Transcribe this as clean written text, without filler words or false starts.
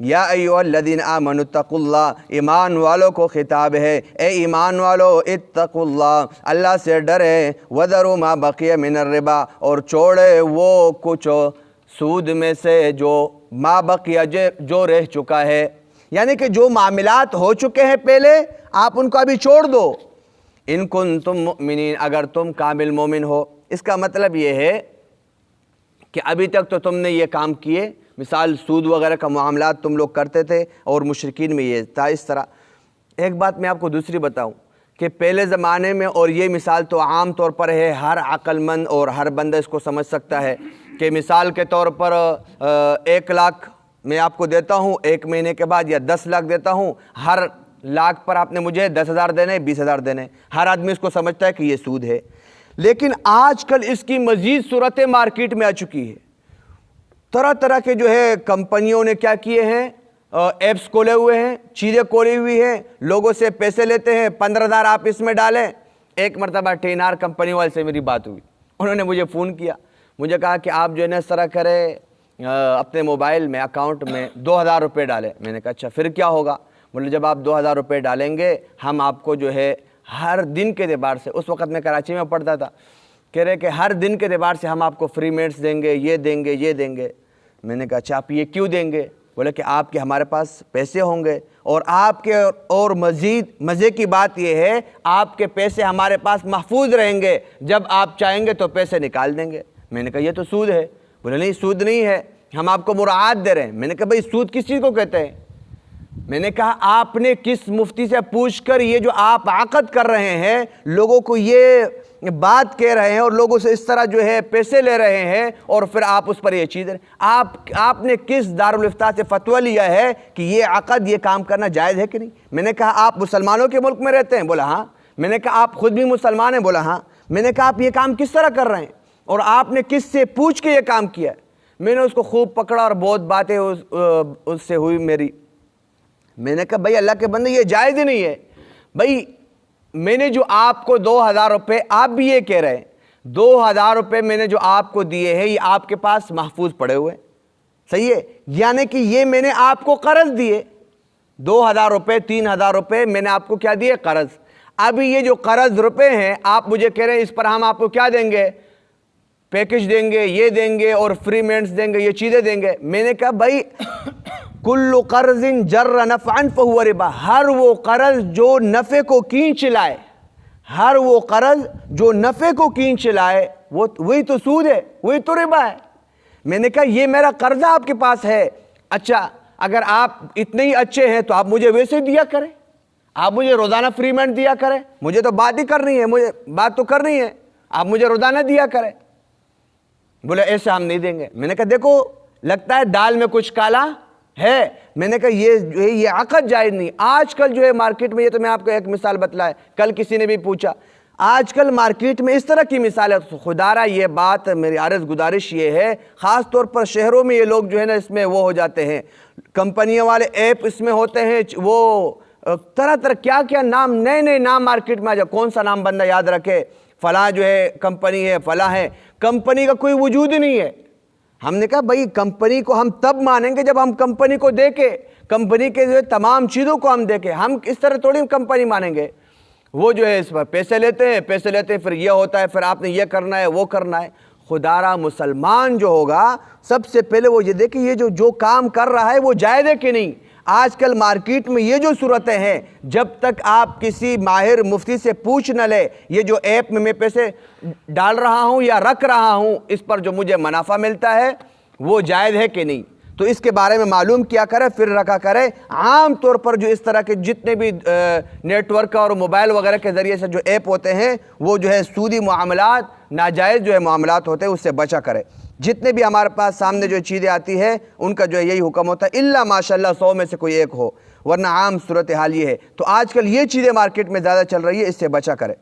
या अय्युहल्लज़ीना आमनुत्तकुल्लाह, ईमान वालों को खिताब है, ए ईमान वालो इत्तकुल्लाह, अल्लाह से डरे, वज़रू मा बक़िया मिनर रिबा, और छोड़े वो कुछ सूद में से जो मा बक़िया जो रह चुका है, यानी कि जो मामलात हो चुके हैं पहले आप उनको अभी छोड़ दो। इन कुंतुम मुमिनीन, अगर तुम कामिल मोमिन हो। इसका मतलब ये है कि अभी तक तो तुमने ये काम किए, मिसाल सूद वगैरह का मामलात तुम लोग करते थे और मुशरिकीन में ये था इस तरह। एक बात मैं आपको दूसरी बताऊं कि पहले ज़माने में, और ये मिसाल तो आम तौर पर है, हर अक्लमंद और हर बंदा इसको समझ सकता है कि मिसाल के तौर पर 1 लाख मैं आपको देता हूँ, 1 महीने के बाद, या 10 लाख देता हूँ, हर लाख पर आपने मुझे 10,000 देने, 20,000 देने। हर आदमी इसको समझता है कि ये सूद है। लेकिन आजकल इसकी मज़ीद सूरतें मार्केट में आ चुकी है। तरह तरह के जो है कंपनियों ने क्या किए हैं, ऐप्स खोले हुए हैं, चीज़ें खोली हुई हैं, लोगों से पैसे लेते हैं, 15,000 आप इसमें डालें। एक मरतबा टेनार कंपनी वाले से मेरी बात हुई, उन्होंने मुझे फ़ोन किया, मुझे कहा कि आप जो है ना इस तरह करें, अपने मोबाइल में अकाउंट में 2,000 रुपये डालें। मैंने कहा अच्छा फिर क्या होगा? बोले जब आप 2,000 रुपये डालेंगे हम आपको जो है हर दिन के एतबार से, उस वक़्त मैं कराची में पढ़ता था, कह रहे कि हर दिन के एतबार से हम आपको फ्री मिनट्स देंगे, ये देंगे, ये देंगे। मैंने कहा अच्छा आप ये क्यों देंगे? बोले कि आपके हमारे पास पैसे होंगे और आपके, और मज़ीद मज़े की बात यह है आपके पैसे हमारे पास महफूज रहेंगे, जब आप चाहेंगे तो पैसे निकाल देंगे। मैंने कहा ये तो सूद है। बोले नहीं सूद नहीं है, हम आपको मुराद दे रहे हैं। मैंने कहा भाई सूद किस चीज़ को कहते हैं? मैंने कहा आपने किस मुफ्ती से पूछकर ये जो आप आकद कर रहे हैं, लोगों को ये बात कह रहे हैं और लोगों से इस तरह जो है पैसे ले रहे हैं, और फिर आप उस पर ये चीज़ आपने किस दारुल इफ्ता से फतवा लिया है कि ये आकद, ये काम करना जायज़ है कि नहीं? मैंने कहा आप मुसलमानों के मुल्क में रहते हैं? बोला हाँ। मैंने कहा आप खुद भी मुसलमान हैं? बोला हाँ। मैंने कहा आप ये काम किस तरह कर रहे हैं और आपने किस से पूछ के ये काम किया? मैंने उसको खूब पकड़ा और बहुत बातें उससे हुई मेरी। मैंने कहा भाई अल्लाह के बंदे ये जायज़ ही नहीं है। भाई मैंने जो आपको 2,000 रुपये, आप भी ये कह रहे हैं 2,000 रुपये मैंने जो आपको दिए हैं ये आपके पास महफूज पड़े हुए, सही है? यानी कि ये मैंने आपको कर्ज दिए 2,000 रुपये, 3,000 रुपये मैंने आपको क्या दिए? कर्ज। अभी ये जो कर्ज रुपए हैं आप मुझे कह रहे हैं इस पर हम आपको क्या देंगे? पैकेज देंगे, ये देंगे और फ्री मिनट्स देंगे, ये चीज़ें देंगे। मैंने कहा भाई कुल्लु कर्ज़िन जर्र नफ़अन फहुव रिबा, हर वो कर्ज जो नफ़े को खींच लाए, हर वो कर्ज जो नफ़े को खींच लाए वो वही तो सूद है, वही तो रिबा है। मैंने कहा ये मेरा कर्जा आपके पास है, अच्छा अगर आप इतने ही अच्छे हैं तो आप मुझे वैसे दिया करें, आप मुझे रोज़ाना फ्री मिनट दिया करें, मुझे तो बात ही करनी है, मुझे बात तो करनी है, आप मुझे रोज़ाना दिया करें। बोले ऐसे हम नहीं देंगे। मैंने कहा देखो लगता है दाल में कुछ काला है। मैंने कहा ये आकद जायज़ नहीं। आजकल जो है मार्केट में, ये तो मैं आपको एक मिसाल बतलाए, कल किसी ने भी पूछा, आजकल मार्केट में इस तरह की मिसाल है। खुदारा ये बात मेरी अर्ज़ गुजारिश ये है, ख़ास तौर पर शहरों में ये लोग जो है ना इसमें वो हो जाते हैं, कंपनियों वाले ऐप इसमें होते हैं, वो तरह तरह क्या क्या नाम, नए नए नाम मार्केट में आ जाए, कौन सा नाम बंदा याद रखे, फला जो है कंपनी है, फला है। कंपनी का कोई वजूद ही नहीं है। हमने कहा भाई कंपनी को हम तब मानेंगे जब हम कंपनी को देखें, कंपनी के जो तमाम चीज़ों को हम देखें। हम इस तरह थोड़ी कंपनी मानेंगे। वो जो है इस पर पैसे लेते हैं, फिर ये होता है, फिर आपने ये करना है, वो करना है। खुदारा मुसलमान जो होगा सबसे पहले वो ये देखे ये जो काम कर रहा है वो जायज़ है कि नहीं। आजकल मार्केट में ये जो सूरतें हैं, जब तक आप किसी माहिर मुफ्ती से पूछ न ले ये जो ऐप में मैं पैसे डाल रहा हूँ या रख रहा हूँ, इस पर जो मुझे मुनाफा मिलता है वो जायज़ है कि नहीं, तो इसके बारे में मालूम किया करे, फिर रखा करे। आम तौर पर जो इस तरह के जितने भी नेटवर्क और मोबाइल वगैरह के ज़रिए से जो ऐप होते हैं वो जो है सूदी मामलात, नाजायज़ जो है मामलात होते हैं, उससे बचा करे। जितने भी हमारे पास सामने जो चीज़ें आती है उनका जो है यही हुक्म होता है, इल्ला माशाल्लाह 100 में से कोई एक हो, वरना आम सूरत हाल ये है। तो आजकल ये चीज़ें मार्केट में ज़्यादा चल रही है, इससे बचा करे।